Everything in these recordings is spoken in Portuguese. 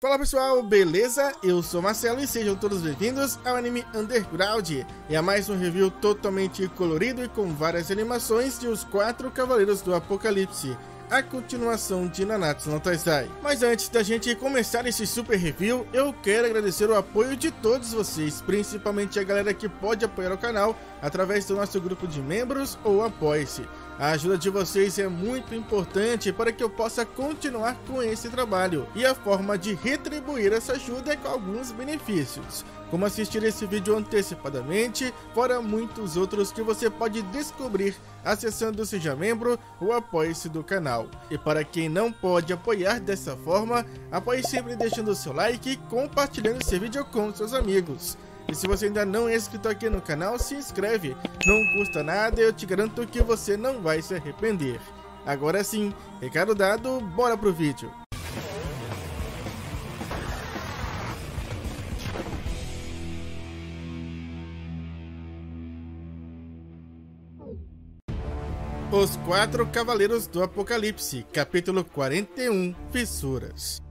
Fala pessoal, beleza? Eu sou Marcelo e sejam todos bem-vindos ao Anime Underground e a mais um review totalmente colorido e com várias animações de Os Quatro Cavaleiros do Apocalipse, a continuação de Nanatsu no Taizai. Mas antes da gente começar esse super review, eu quero agradecer o apoio de todos vocês, principalmente a galera que pode apoiar o canal através do nosso grupo de membros ou apoie-se. A ajuda de vocês é muito importante para que eu possa continuar com esse trabalho, e a forma de retribuir essa ajuda é com alguns benefícios, como assistir esse vídeo antecipadamente, fora muitos outros que você pode descobrir acessando Seja Membro ou apoie-se do canal. E para quem não pode apoiar dessa forma, apoie sempre deixando seu like e compartilhando esse vídeo com seus amigos. E se você ainda não é inscrito aqui no canal, se inscreve, não custa nada e eu te garanto que você não vai se arrepender. Agora sim, recado dado, bora pro vídeo. Os Quatro Cavaleiros do Apocalipse, capítulo 41, Fissuras.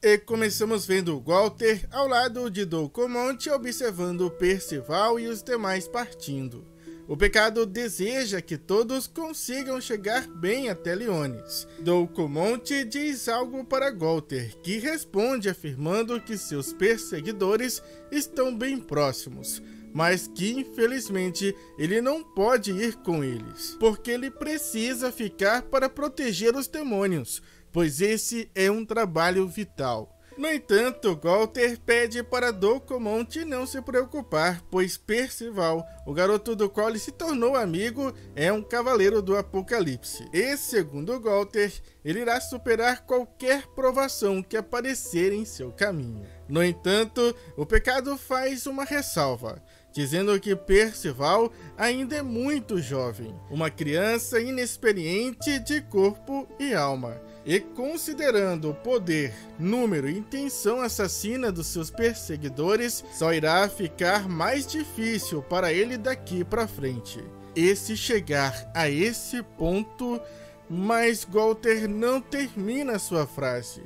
E começamos vendo Walter ao lado de Doucomonte observando Percival e os demais partindo. O pecado deseja que todos consigam chegar bem até Liones. Doucomonte diz algo para Walter, que responde afirmando que seus perseguidores estão bem próximos, mas que infelizmente ele não pode ir com eles, porque ele precisa ficar para proteger os demônios, pois esse é um trabalho vital. No entanto, Walter pede para Doucomonte não se preocupar, pois Percival, o garoto do qual ele se tornou amigo, é um cavaleiro do Apocalipse. E, segundo Walter, ele irá superar qualquer provação que aparecer em seu caminho. No entanto, o pecado faz uma ressalva, dizendo que Percival ainda é muito jovem, uma criança inexperiente de corpo e alma. E considerando o poder, número e intenção assassina dos seus perseguidores, só irá ficar mais difícil para ele daqui para frente. E se chegar a esse ponto, mas Walter não termina sua frase,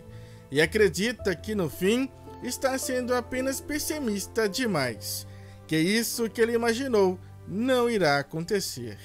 e acredita que no fim está sendo apenas pessimista demais, que isso que ele imaginou não irá acontecer.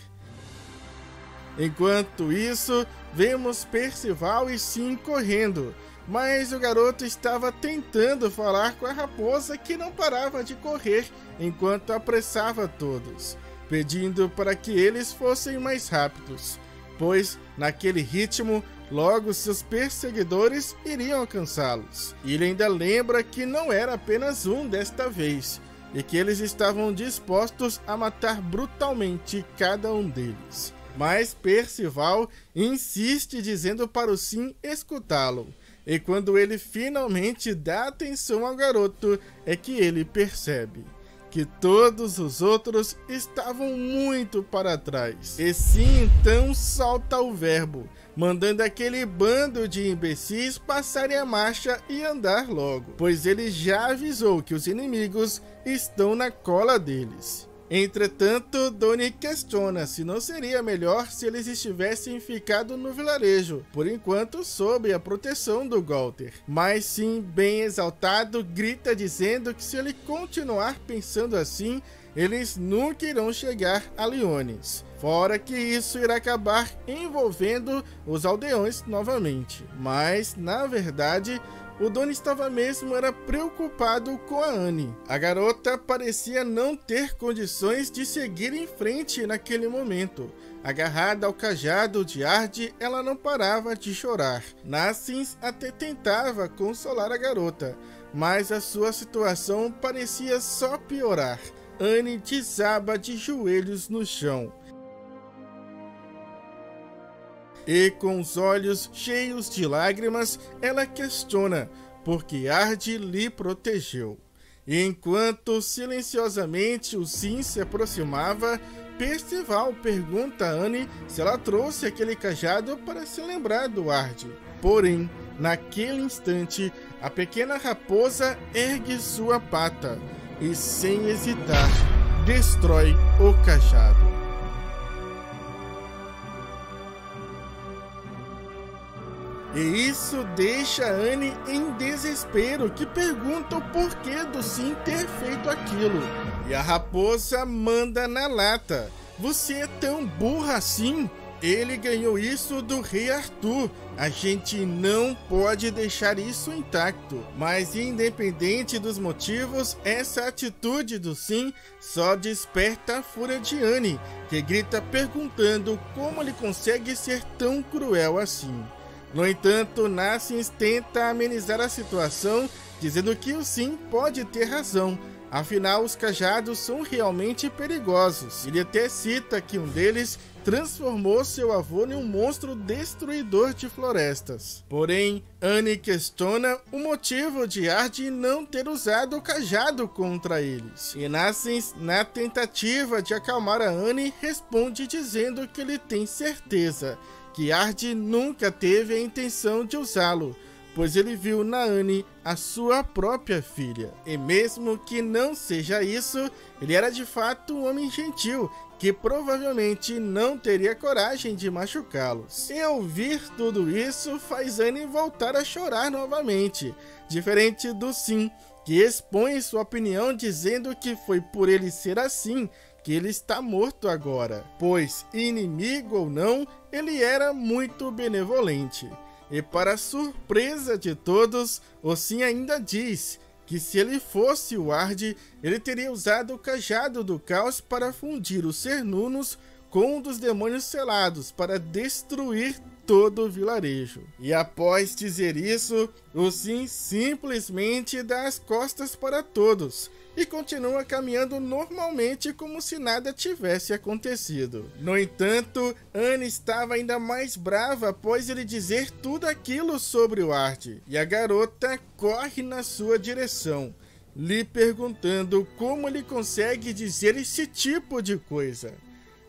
Enquanto isso, vemos Percival e Sim correndo, mas o garoto estava tentando falar com a raposa que não parava de correr enquanto apressava todos, pedindo para que eles fossem mais rápidos, pois naquele ritmo logo seus perseguidores iriam alcançá-los. E ele ainda lembra que não era apenas um desta vez, e que eles estavam dispostos a matar brutalmente cada um deles. Mas Percival insiste dizendo para o Sim escutá-lo, e quando ele finalmente dá atenção ao garoto é que ele percebe que todos os outros estavam muito para trás. E Sim então solta o verbo, mandando aquele bando de imbecis passarem a marcha e andar logo, pois ele já avisou que os inimigos estão na cola deles. Entretanto, Donnie questiona se não seria melhor se eles estivessem ficado no vilarejo, por enquanto sob a proteção do Walter. Mas Sim, bem exaltado, grita dizendo que se ele continuar pensando assim, eles nunca irão chegar a Liones. Fora que isso irá acabar envolvendo os aldeões novamente. Mas, na verdade, o Donnie estava mesmo preocupado com a Annie. A garota parecia não ter condições de seguir em frente naquele momento. Agarrada ao cajado de Ard, ela não parava de chorar. Nassins até tentava consolar a garota, mas a sua situação parecia só piorar. Annie desaba de joelhos no chão. E com os olhos cheios de lágrimas, ela questiona por que Ard lhe protegeu. E enquanto silenciosamente o Sim se aproximava, Percival pergunta a Annie se ela trouxe aquele cajado para se lembrar do Ard. Porém, naquele instante, a pequena raposa ergue sua pata e, sem hesitar, destrói o cajado. E isso deixa Annie em desespero que pergunta o porquê do Sim ter feito aquilo. E a raposa manda na lata: você é tão burra assim? Ele ganhou isso do rei Arthur. A gente não pode deixar isso intacto. Mas independente dos motivos, essa atitude do Sim só desperta a fúria de Annie, que grita perguntando como ele consegue ser tão cruel assim. No entanto, Nassins tenta amenizar a situação, dizendo que o Sim pode ter razão. Afinal, os cajados são realmente perigosos. Ele até cita que um deles transformou seu avô em um monstro destruidor de florestas. Porém, Annie questiona o motivo de Ard não ter usado o cajado contra eles. E Nassins, na tentativa de acalmar a Annie, responde dizendo que ele tem certeza que Ard nunca teve a intenção de usá-lo, pois ele viu na Annie a sua própria filha. E mesmo que não seja isso, ele era de fato um homem gentil, que provavelmente não teria coragem de machucá-los. E ouvir tudo isso faz Annie voltar a chorar novamente, diferente do Sim, que expõe sua opinião dizendo que foi por ele ser assim que ele está morto agora, pois, inimigo ou não, ele era muito benevolente. E para surpresa de todos, o Sim ainda diz que se ele fosse o Ard, ele teria usado o cajado do caos para fundir os Cernunos com um dos demônios selados para destruir todo o vilarejo. E após dizer isso, o Sim simplesmente dá as costas para todos e continua caminhando normalmente como se nada tivesse acontecido. No entanto, Annie estava ainda mais brava após ele dizer tudo aquilo sobre o Ard, e a garota corre na sua direção, lhe perguntando como ele consegue dizer esse tipo de coisa.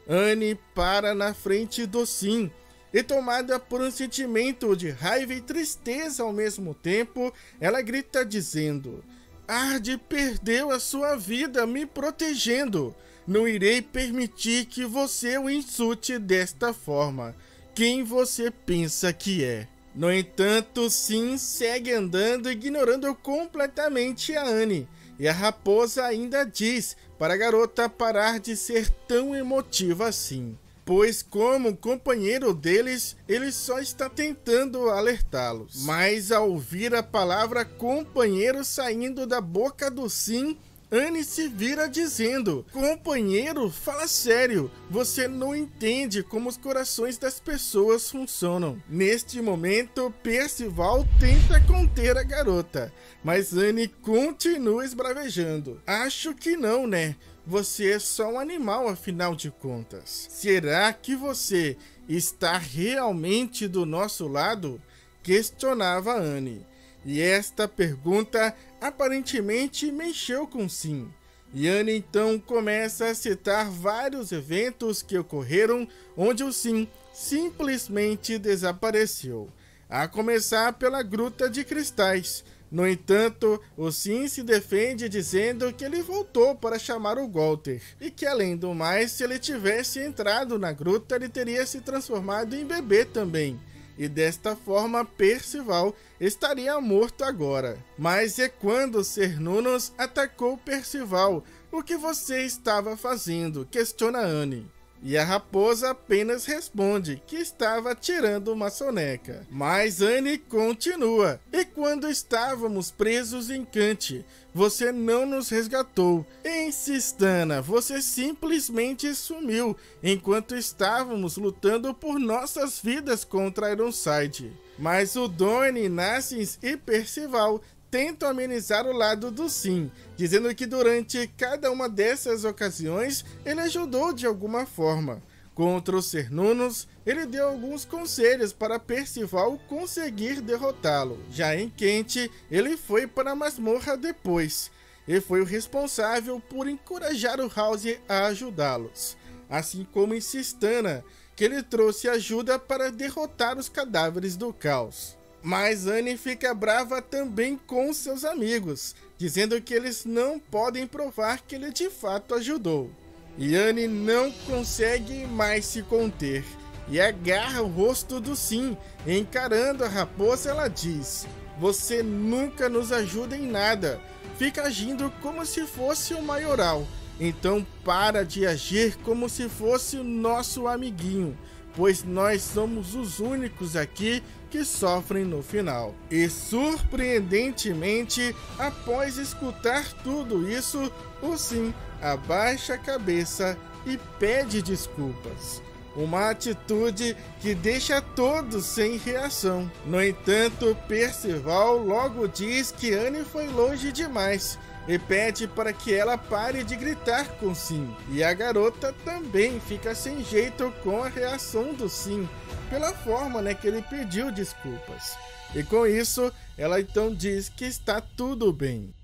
Annie para na frente do Sim, e tomada por um sentimento de raiva e tristeza ao mesmo tempo, ela grita dizendo: Ard perdeu a sua vida me protegendo. Não irei permitir que você o insulte desta forma. Quem você pensa que é? No entanto, Sim segue andando, ignorando completamente a Annie. E a raposa ainda diz para a garota parar de ser tão emotiva assim, pois como companheiro deles, ele só está tentando alertá-los. Mas ao ouvir a palavra companheiro saindo da boca do Sim, Annie se vira dizendo: companheiro, fala sério, você não entende como os corações das pessoas funcionam. Neste momento, Percival tenta conter a garota, mas Annie continua esbravejando. Acho que não, né? Você é só um animal, afinal de contas. Será que você está realmente do nosso lado? Questionava Annie. E esta pergunta aparentemente mexeu com Sim. E Annie então começa a citar vários eventos que ocorreram onde o Sim simplesmente desapareceu. A começar pela Gruta de Cristais. No entanto, o Sim se defende dizendo que ele voltou para chamar o Walter, e que além do mais, se ele tivesse entrado na gruta, ele teria se transformado em bebê também, e desta forma Percival estaria morto agora. Mas é quando Cernunnos atacou Percival. O que você estava fazendo? Questiona Annie. E a raposa apenas responde que estava tirando uma soneca. Mas Annie continua: e quando estávamos presos em Cante, você não nos resgatou. Em Sistana, você simplesmente sumiu, enquanto estávamos lutando por nossas vidas contra Ironside. Mas o Dorne, Nassins e Percival tentam amenizar o lado do Sim, dizendo que durante cada uma dessas ocasiões ele ajudou de alguma forma. Contra os Cernunnos, ele deu alguns conselhos para Percival conseguir derrotá-lo. Já em Quente, ele foi para a masmorra depois, e foi o responsável por encorajar o House a ajudá-los. Assim como em Sistana, que ele trouxe ajuda para derrotar os cadáveres do caos. Mas Annie fica brava também com seus amigos, dizendo que eles não podem provar que ele de fato ajudou. E Annie não consegue mais se conter e agarra o rosto do Sim. Encarando a raposa, ela diz: você nunca nos ajuda em nada, fica agindo como se fosse o maioral. Então para de agir como se fosse o nosso amiguinho, pois nós somos os únicos aqui que sofrem no final. E surpreendentemente, após escutar tudo isso, o Sim abaixa a cabeça e pede desculpas. Uma atitude que deixa todos sem reação. No entanto, Percival logo diz que Annie foi longe demais e pede para que ela pare de gritar com Sim. E a garota também fica sem jeito com a reação do Sim, pela forma que ele pediu desculpas. E com isso, ela então diz que está tudo bem.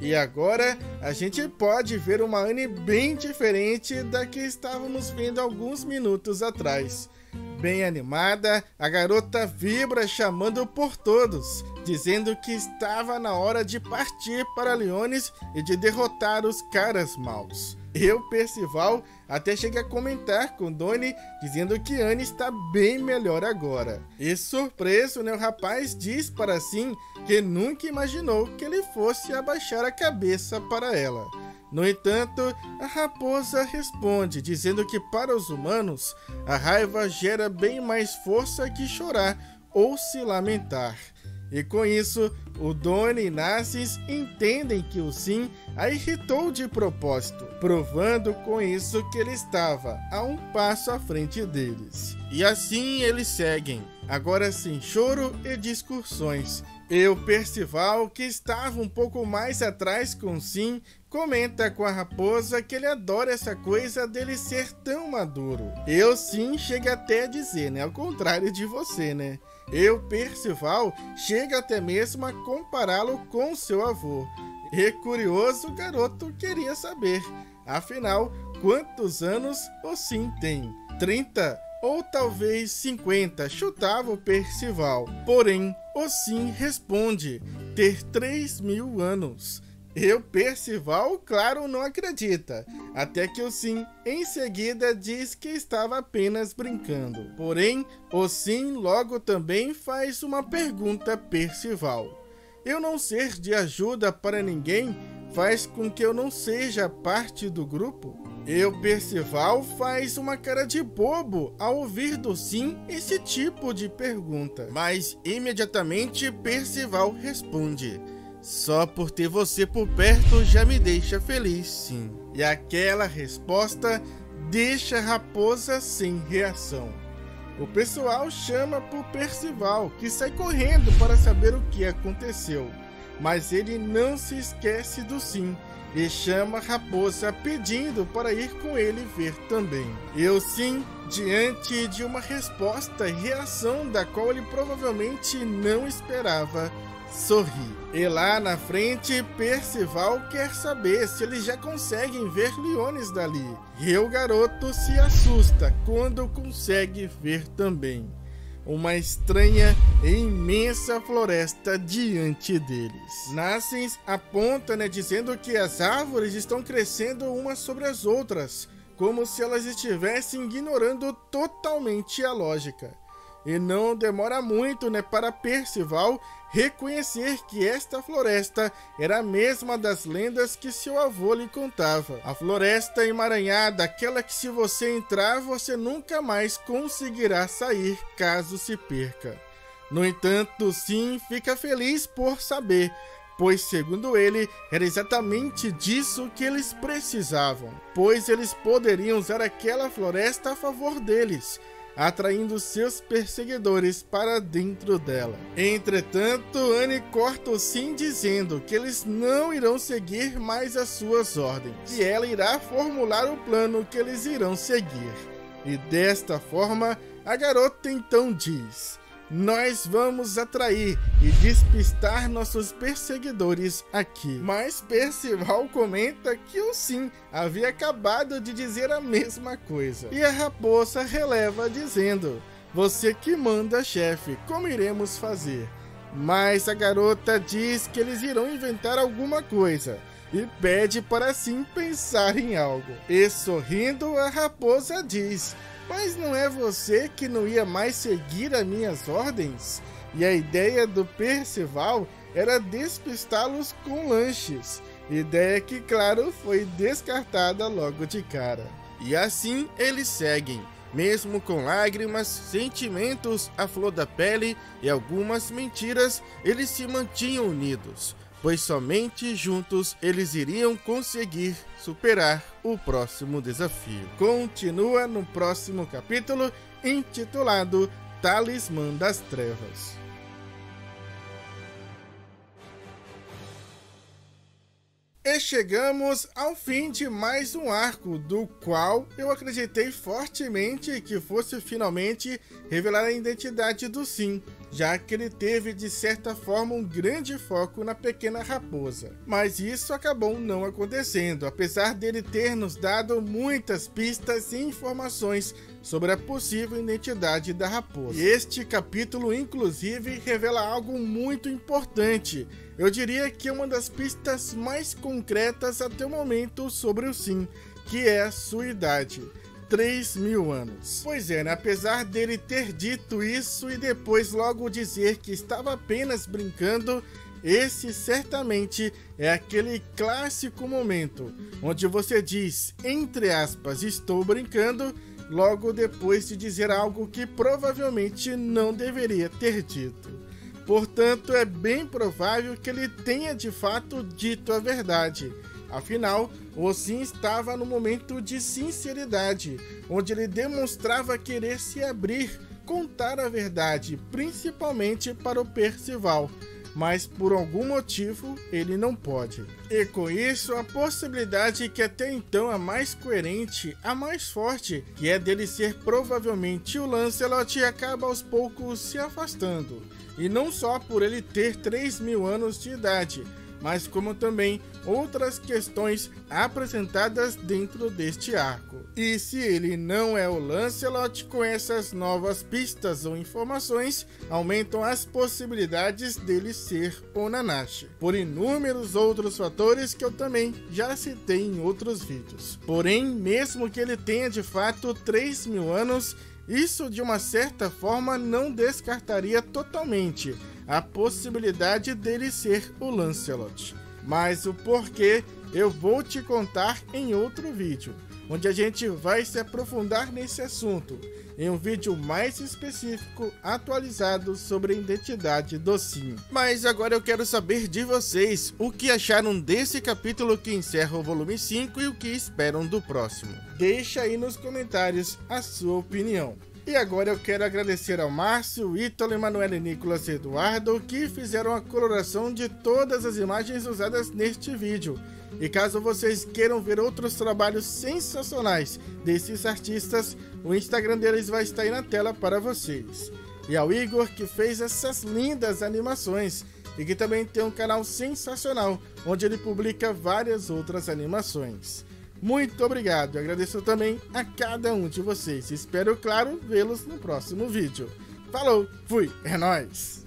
E agora a gente pode ver uma Annie bem diferente da que estávamos vendo alguns minutos atrás. Bem animada, a garota vibra chamando por todos, dizendo que estava na hora de partir para Liones e de derrotar os caras maus. E o Percival até chega a comentar com Donnie, dizendo que Annie está bem melhor agora. E surpreso, o rapaz diz para Sim que nunca imaginou que ele fosse abaixar a cabeça para ela. No entanto, a raposa responde, dizendo que para os humanos, a raiva gera bem mais força que chorar ou se lamentar. E com isso, o Donnie e Narcis entendem que o Sim a irritou de propósito, provando com isso que ele estava a um passo à frente deles. E assim eles seguem, agora sem choro e discussões. E o Percival, que estava um pouco mais atrás com o Sim, comenta com a raposa que ele adora essa coisa dele ser tão maduro. E o Sim chega até a dizer, ao contrário de você, E o Percival chega até mesmo a compará-lo com seu avô. E curioso, o garoto queria saber, afinal, quantos anos o Sim tem? 30? Ou talvez 50, chutava o Percival. Porém, o Sim responde ter 3.000 anos. E o Percival, claro, não acredita, até que o Sim em seguida diz que estava apenas brincando. Porém, o Sim logo também faz uma pergunta a Percival. Eu não ser de ajuda para ninguém faz com que eu não seja parte do grupo? E o Percival faz uma cara de bobo ao ouvir do Sim esse tipo de pergunta. Mas imediatamente Percival responde: só por ter você por perto já me deixa feliz, Sim. E aquela resposta deixa a raposa sem reação. O pessoal chama por Percival, que sai correndo para saber o que aconteceu. Mas ele não se esquece do Sim e chama a raposa pedindo para ir com ele ver também. E o Sim, diante de uma resposta e reação da qual ele provavelmente não esperava, sorri. E lá na frente, Percival quer saber se eles já conseguem ver Liones dali. E o garoto se assusta quando consegue ver também uma estranha e imensa floresta diante deles. Narcis aponta, dizendo que as árvores estão crescendo umas sobre as outras, como se elas estivessem ignorando totalmente a lógica. E não demora muito, para Percival reconhecer que esta floresta era a mesma das lendas que seu avô lhe contava. A floresta emaranhada, aquela que se você entrar, você nunca mais conseguirá sair caso se perca. No entanto, Sim fica feliz por saber, pois segundo ele, era exatamente disso que eles precisavam, pois eles poderiam usar aquela floresta a favor deles, atraindo seus perseguidores para dentro dela. Entretanto, Annie corta o Sim dizendo que eles não irão seguir mais as suas ordens, e ela irá formular o plano que eles irão seguir. E desta forma, a garota então diz: nós vamos atrair e despistar nossos perseguidores aqui. Mas Percival comenta que o Sim havia acabado de dizer a mesma coisa. E a raposa releva dizendo: você que manda, chefe, como iremos fazer? Mas a garota diz que eles irão inventar alguma coisa e pede para Sim pensar em algo. E sorrindo, a raposa diz: mas não é você que não ia mais seguir as minhas ordens? e a ideia do Percival era despistá-los com lanches, ideia que, claro, foi descartada logo de cara. E assim eles seguem, mesmo com lágrimas, sentimentos à flor da pele e algumas mentiras, eles se mantinham unidos, pois somente juntos eles iriam conseguir superar o próximo desafio. Continua no próximo capítulo, intitulado Talismã das Trevas. E chegamos ao fim de mais um arco, do qual eu acreditei fortemente que fosse finalmente revelar a identidade do Sim, já que ele teve de certa forma um grande foco na pequena raposa. Mas isso acabou não acontecendo, apesar dele ter nos dado muitas pistas e informações sobre a possível identidade da raposa. E este capítulo inclusive revela algo muito importante. Eu diria que é uma das pistas mais concretas até o momento sobre o Sim, que é a sua idade. 3.000 anos. Pois é, né? Apesar dele ter dito isso e depois logo dizer que estava apenas brincando, esse certamente é aquele clássico momento onde você diz, entre aspas, estou brincando, logo depois de dizer algo que provavelmente não deveria ter dito. Portanto, é bem provável que ele tenha de fato dito a verdade. Afinal, o Sim estava no momento de sinceridade, onde ele demonstrava querer se abrir, contar a verdade, principalmente para o Percival, mas por algum motivo ele não pode. E com isso, a possibilidade que até então a mais coerente, a mais forte, que é dele ser provavelmente o Lancelot, acaba aos poucos se afastando. E não só por ele ter 3.000 anos de idade, mas como também outras questões apresentadas dentro deste arco. E se ele não é o Lancelot, com essas novas pistas ou informações, aumentam as possibilidades dele ser o Nanashi, por inúmeros outros fatores que eu também já citei em outros vídeos. Porém, mesmo que ele tenha de fato 3.000 anos, isso de uma certa forma não descartaria totalmente a possibilidade dele ser o Lancelot. Mas o porquê eu vou te contar em outro vídeo, onde a gente vai se aprofundar nesse assunto, em um vídeo mais específico, atualizado sobre a identidade do Sim. Mas agora eu quero saber de vocês, o que acharam desse capítulo que encerra o volume 5 e o que esperam do próximo. Deixa aí nos comentários a sua opinião. E agora eu quero agradecer ao Márcio, Ítalo, Emanuele, Nicolas e Eduardo, que fizeram a coloração de todas as imagens usadas neste vídeo. E caso vocês queiram ver outros trabalhos sensacionais desses artistas, o Instagram deles vai estar aí na tela para vocês. E ao Igor, que fez essas lindas animações e que também tem um canal sensacional, onde ele publica várias outras animações. Muito obrigado, eu agradeço também a cada um de vocês. Espero, claro, vê-los no próximo vídeo. Falou, fui, é nóis!